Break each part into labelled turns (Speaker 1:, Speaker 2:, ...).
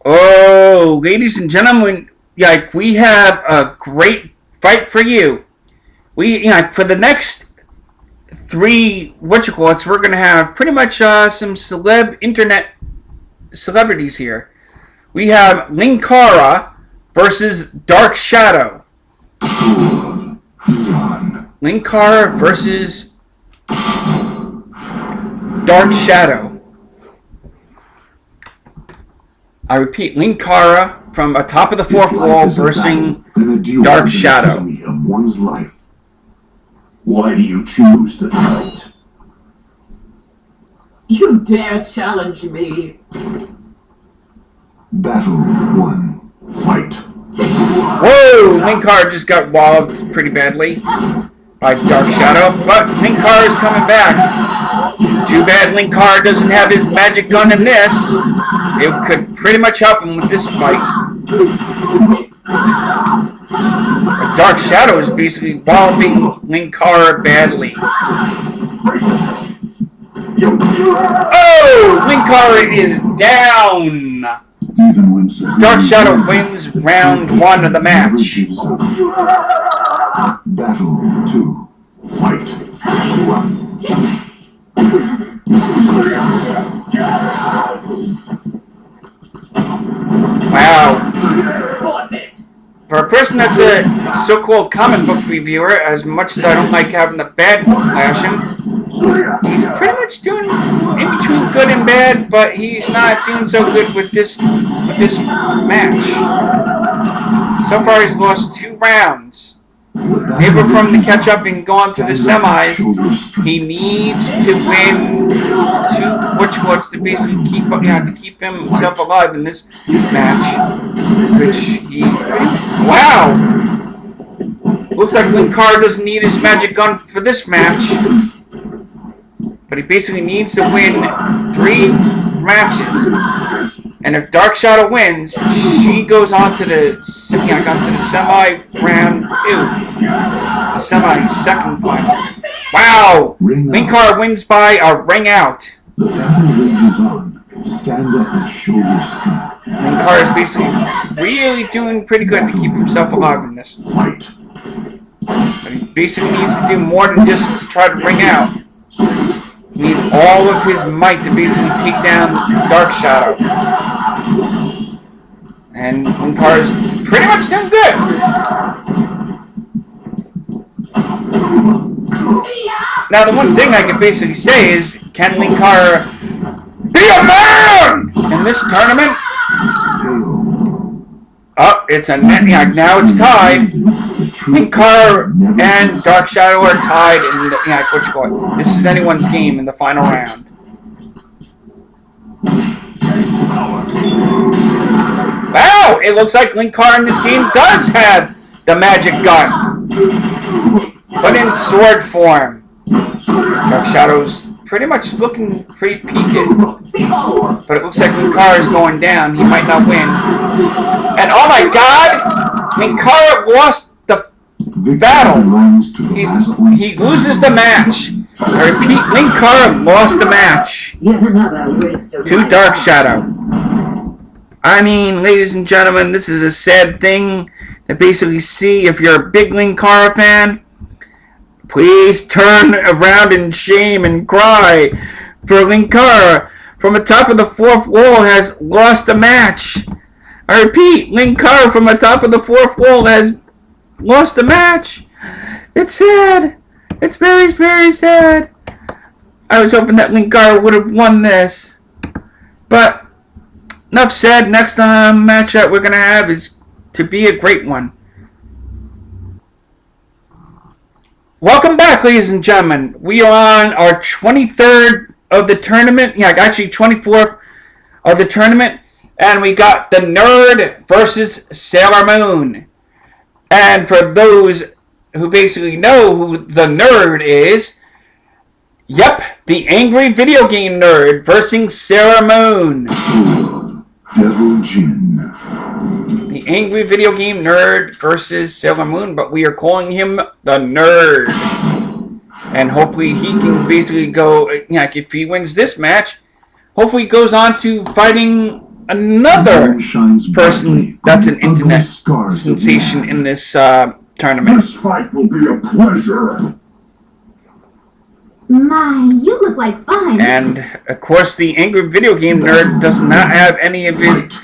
Speaker 1: Oh, ladies and gentlemen, like we have a great fight for you. For the next three we're gonna have pretty much some internet celebrities here. We have Linkara versus Dark Shadow. Linkara versus Dark Shadow. I repeat, Linkara from atop of the fourth wall versus Dark Shadow.
Speaker 2: Of one's life. Why do you choose to fight?
Speaker 3: You dare challenge me?
Speaker 2: Battle 1. Fight.
Speaker 1: Whoa! Linkara just got walloped pretty badly by Dark Shadow, but Linkara is coming back. Too bad Linkara doesn't have his magic gun in this. It could pretty much help him with this fight. But Dark Shadow is basically walloping Linkara badly. Oh! Linkara is down! Dark Shadow wins round 1 of the match.
Speaker 2: Battle 2. Fight.
Speaker 1: Wow.
Speaker 3: Forfeit.
Speaker 1: For a person that's a so-called comic book reviewer, as much as I don't like having the bad lashing, he's pretty much doing in between good and bad, but he's not doing so good with this match. So far he's lost 2 rounds. Able for him to catch up and go on to the semis. He needs to win 2 to basically keep himself alive in this match. Which he wow! Looks like Linkara doesn't need his magic gun for this match. But he basically needs to win 3 matches. And if Dark Shadow wins, she goes on to the semi round 2. The semi-second final. Wow! Linkara wins by a ring out.
Speaker 2: The battle rages on. Stand up and show your strength.
Speaker 1: Linkara is basically really doing pretty good to keep himself alive in this.
Speaker 2: Fight.
Speaker 1: But he basically needs to do more than just try to ring out. He needs all of his might to basically take down Dark Shadow. And Linkara is pretty much doing good. Now, the one thing I can basically say is, can Linkara be a man in this tournament? Oh, it's a net. Now it's tied. Linkara and Dark Shadow are tied in the This is anyone's game in the final round. Wow! It looks like Linkara in this game does have the magic gun, but in sword form. Dark Shadow's pretty much looking pretty peaked, but it looks like Linkara is going down. He might not win. And oh my God! Linkara lost the battle. He loses the match. I repeat, Linkara lost the match to Dark Shadow. I mean, ladies and gentlemen, this is a sad thing to basically see. If you're a big Linkara fan, please turn around in shame and cry for Linkara from the top of the 4th wall has lost the match. I repeat, Linkara from the top of the 4th wall has lost the match. It's sad. It's very, very sad. I was hoping that Linkara would have won this. But enough said. Next match that we're going to have is to be a great one. Welcome back, ladies and gentlemen. We are on our 23rd of the tournament. Yeah, actually 24th of the tournament. And we got the Nerd versus Sailor Moon. And for those who basically know who the Nerd is, yep, the angry video game nerd versus Sailor Moon.
Speaker 2: Devil Jin.
Speaker 1: The angry video game nerd versus Sailor Moon, but we are calling him the Nerd. And hopefully he can basically go, if he wins this match, hopefully he goes on to fighting another
Speaker 2: shines
Speaker 1: person
Speaker 2: brightly
Speaker 1: that's
Speaker 2: on
Speaker 1: an
Speaker 2: the ugly
Speaker 1: internet
Speaker 2: scars of
Speaker 1: sensation
Speaker 2: man.
Speaker 1: in this tournament.
Speaker 2: This fight will be a pleasure.
Speaker 4: My, you look like fun.
Speaker 1: And, of course, the Angry Video Game Nerd does not have any of his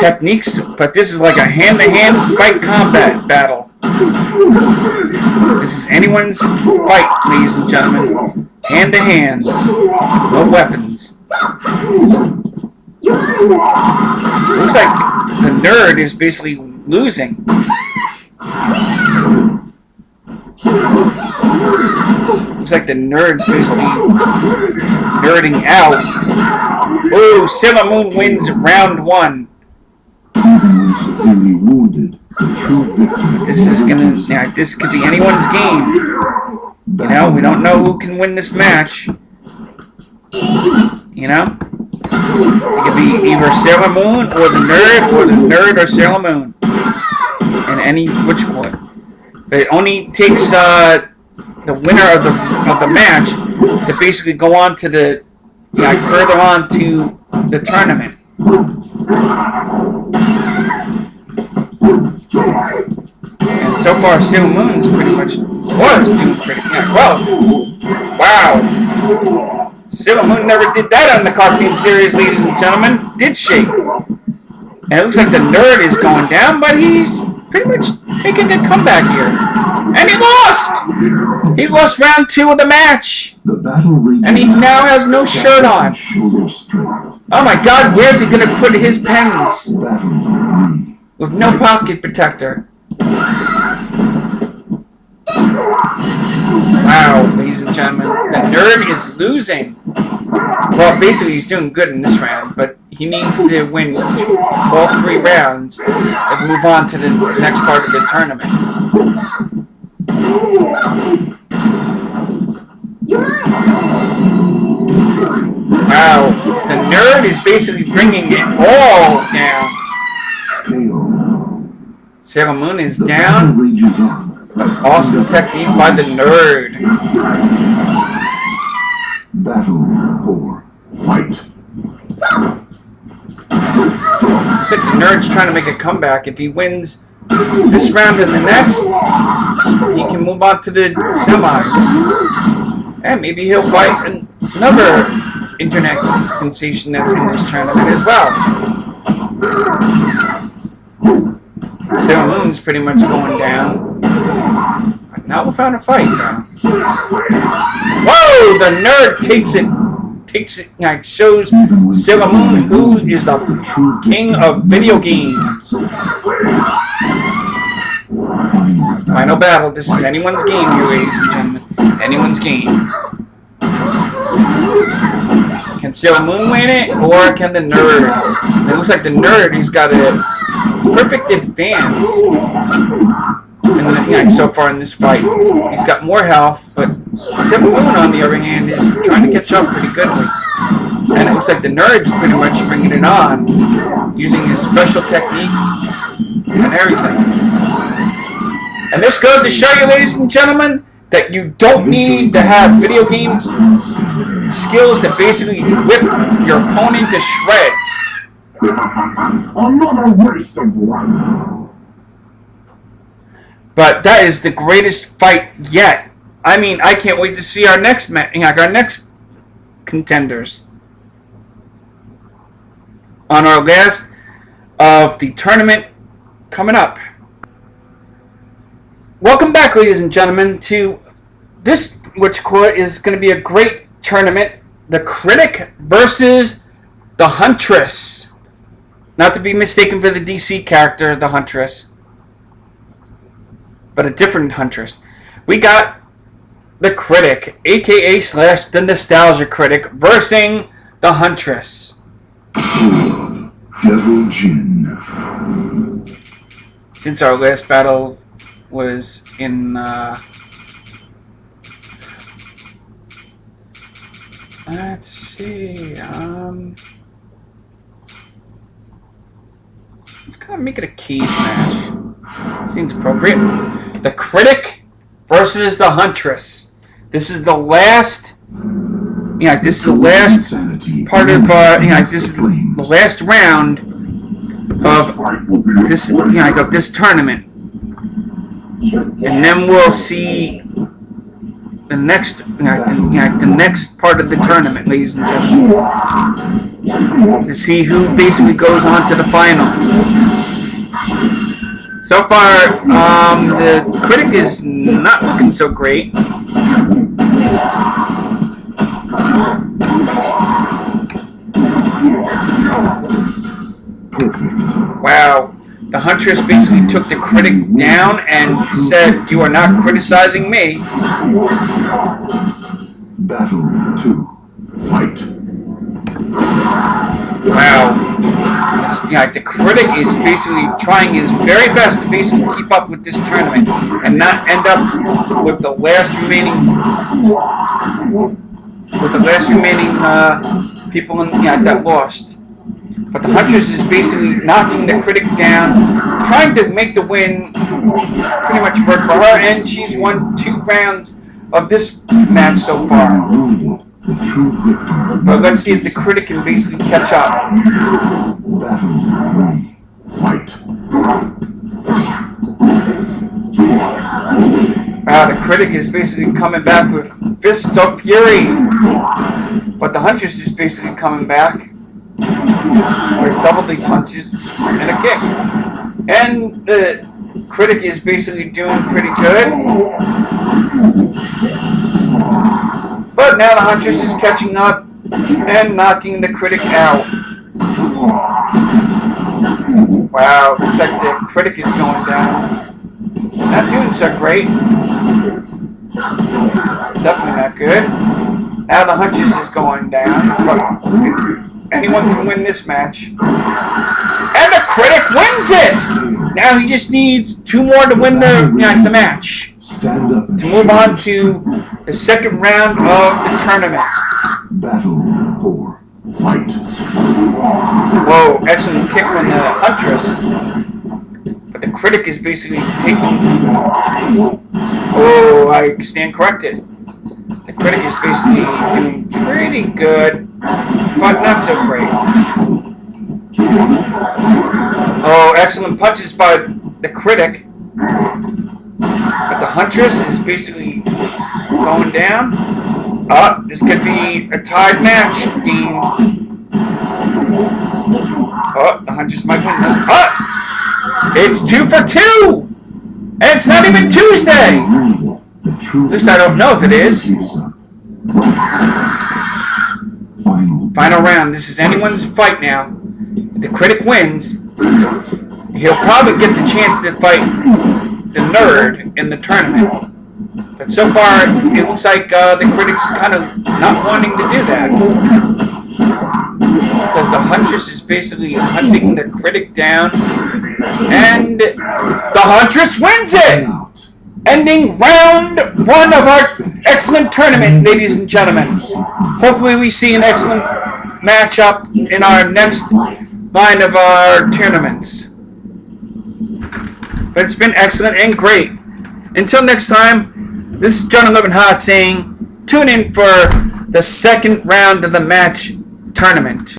Speaker 1: techniques, but this is like a hand-to-hand fight combat battle. This is anyone's fight, ladies and gentlemen. Hand-to-hands. No weapons. Looks like the nerd is basically losing. Looks like the nerd's basically nerding out. Ooh, Sailor Moon wins round 1.
Speaker 2: Even when severely wounded, the true victor
Speaker 1: This is gonna, yeah, this could be anyone's game. You know, we don't know who can win this match. You know? It could be either Sailor Moon or the nerd or Sailor Moon. And any which one. But it only takes the winner of the match to basically go on to the further on to the tournament. And so far, Sailor Moon's pretty much doing pretty well. Wow, Sailor Moon never did that on the cartoon series, ladies and gentlemen, did she? And it looks like the nerd is going down, but he's pretty much making a comeback here. And he lost! He lost round 2 of the match!
Speaker 2: The battle rages
Speaker 1: And he now has no shirt on.
Speaker 2: Show your strength.
Speaker 1: Oh my god, where's he gonna put his pens?
Speaker 2: Battle 3.
Speaker 1: With no pocket protector. Wow, ladies and gentlemen, the nerd is losing. Well, basically he's doing good in this round, but he needs to win all 3 rounds and move on to the next part of the tournament. Wow, the nerd is basically bringing it all down.
Speaker 2: KO.
Speaker 1: Sailor Moon is
Speaker 2: The
Speaker 1: down.
Speaker 2: battle rages on.
Speaker 1: Awesome technique by the nerd.
Speaker 2: Battle 4. Fight.
Speaker 1: Looks like the nerd's trying to make a comeback. If he wins this round and the next, he can move on to the semis. And maybe he'll fight another internet sensation that's in this tournament as well. Sailor Moon's pretty much going down. Now we found a fight now. Whoa! The nerd takes it, like shows Sailor Moon who is the king of video games. Final battle. This is anyone's game here, ladies and gentlemen. Anyone's game. Can Sailor Moon win it, or can the nerd? It looks like the nerd, he's got a perfect advance. And so far in this fight, he's got more health, but Sailor Moon, on the other hand, is trying to catch up pretty goodly. And it looks like the nerd's pretty much bringing it on, using his special technique and everything. And this goes to show you, ladies and gentlemen, that you don't need to have video game skills to basically whip your opponent to shreds.
Speaker 2: Another waste of life.
Speaker 1: But that is the greatest fight yet. I mean, I can't wait to see our next our next contenders on our last of the tournament coming up. Welcome back, ladies and gentlemen, to this, which is going to be a great tournament. The Critic versus the Huntress. Not to be mistaken for the DC character, the Huntress, but a different Huntress. We got the Critic, aka / the Nostalgia Critic, versus the Huntress.
Speaker 2: Full of Devil Jin.
Speaker 1: Since our last battle was in let's see, let's kind of make it a cage match. Seems appropriate. The Critic versus the Huntress. This is the last this is the last part of, this is the last round of this, of this tournament. And then we'll see the next, the next part of the tournament, ladies and gentlemen, to see who basically goes on to the final. So far, the critic is not looking so great.
Speaker 2: Perfect.
Speaker 1: Wow. The Huntress basically took the critic down and said, "You are not criticizing me."
Speaker 2: Battle 2. Fight.
Speaker 1: Wow. The critic is basically trying his very best to basically keep up with this tournament and not end up with the last remaining people in, that lost. But the Huntress is basically knocking the critic down, trying to make the win pretty much work for her, and she's won 2 rounds of this match so far. But let's see if the critic can basically catch up.
Speaker 2: Battle 3. Fight.
Speaker 1: Wow, the critic is basically coming back with fists of fury. But the Huntress is basically coming back with double leg punches and a kick. And the critic is basically doing pretty good. But now the Huntress is catching up and knocking the critic out. Wow, looks like the critic is going down. Not doing so great. Definitely not good. Now the Huntress is going down. But anyone can win this match. And the critic wins it! Now he just needs 2 more to win the match. To move on to the second round of the tournament.
Speaker 2: Battle 4. Fight.
Speaker 1: Whoa, excellent kick from the Huntress. But the critic is basically taking... Oh, I stand corrected. The critic is basically doing pretty good, but not so great. Oh, excellent punches by the critic. But the Huntress is basically going down. This could be a tied match, Dean. The Huntress might win this. It's 2 for 2! And it's not even Tuesday! At least I don't know if it is. Final round. This is anyone's fight now. If the critic wins, he'll probably get the chance to fight the nerd in the tournament. But so far, it looks like the critic's kind of not wanting to do that. Because the Huntress is basically hunting the critic down. And the Huntress wins it! Ending round 1 of our excellent tournament, ladies and gentlemen. Hopefully we see an excellent matchup in our next line of our tournaments. But it's been excellent and great. Until next time, this is John 11 Hot saying, tune in for the second round of the match tournament.